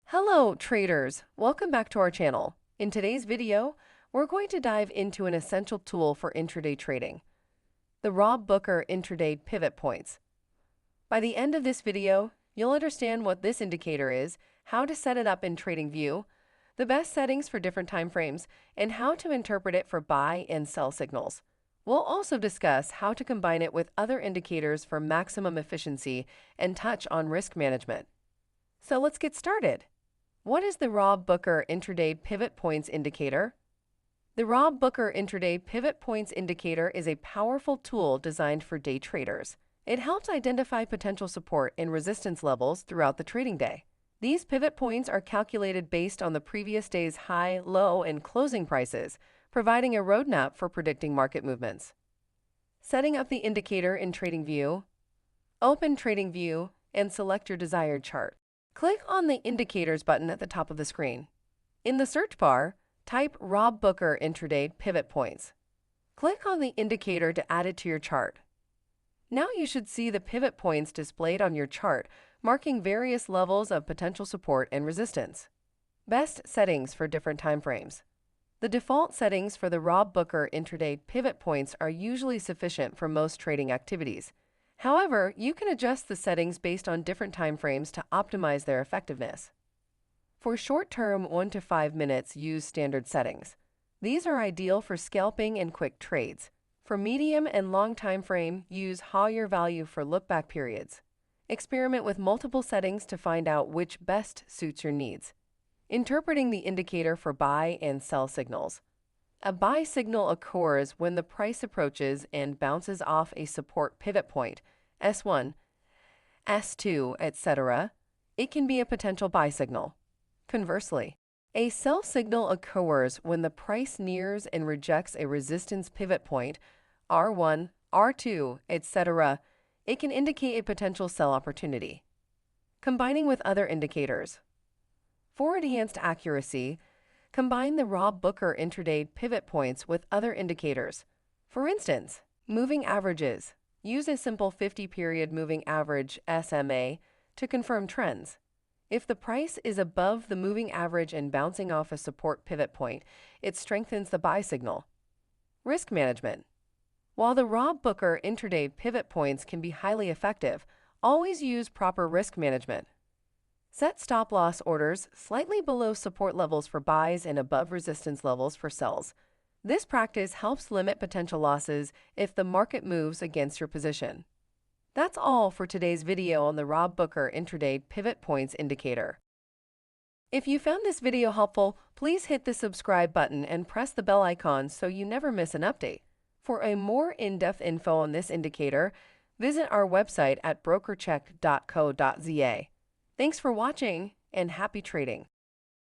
Hello, traders! Welcome back to our channel. In today's video, we're going to dive into an essential tool for intraday trading, the Rob Booker Intraday Pivot Points. By the end of this video, you'll understand what this indicator is, how to set it up in TradingView, the best settings for different time frames, and how to interpret it for buy and sell signals. We'll also discuss how to combine it with other indicators for maximum efficiency and touch on risk management. So let's get started. What is the Rob Booker Intraday Pivot Points Indicator? The Rob Booker Intraday Pivot Points Indicator is a powerful tool designed for day traders. It helps identify potential support and resistance levels throughout the trading day. These pivot points are calculated based on the previous day's high, low, and closing prices, providing a roadmap for predicting market movements. Setting up the indicator in TradingView. Open TradingView and select your desired chart. Click on the Indicators button at the top of the screen. In the search bar, type Rob Booker Intraday Pivot Points. Click on the indicator to add it to your chart. Now you should see the pivot points displayed on your chart, marking various levels of potential support and resistance. Best settings for different time frames. The default settings for the Rob Booker Intraday Pivot Points are usually sufficient for most trading activities. However, you can adjust the settings based on different time frames to optimize their effectiveness. For short-term 1 to 5 minutes, use standard settings. These are ideal for scalping and quick trades. For medium and long time frame, use higher value for look-back periods. Experiment with multiple settings to find out which best suits your needs. Interpreting the indicator for buy and sell signals. A buy signal occurs when the price approaches and bounces off a support pivot point, S1, S2, etc. It can be a potential buy signal. Conversely, a sell signal occurs when the price nears and rejects a resistance pivot point, R1, R2, etc. It can indicate a potential sell opportunity. Combining with other indicators. For enhanced accuracy, combine the Rob Booker Intraday Pivot Points with other indicators. For instance, moving averages. Use a simple 50-period moving average, SMA, to confirm trends. If the price is above the moving average and bouncing off a support pivot point, it strengthens the buy signal. Risk management. While the Rob Booker Intraday Pivot Points can be highly effective, always use proper risk management. Set stop-loss orders slightly below support levels for buys and above resistance levels for sells. This practice helps limit potential losses if the market moves against your position. That's all for today's video on the Rob Booker Intraday Pivot Points Indicator. If you found this video helpful, please hit the subscribe button and press the bell icon so you never miss an update. For a more in-depth info on this indicator, visit our website at brokercheck.co.za. Thanks for watching and happy trading.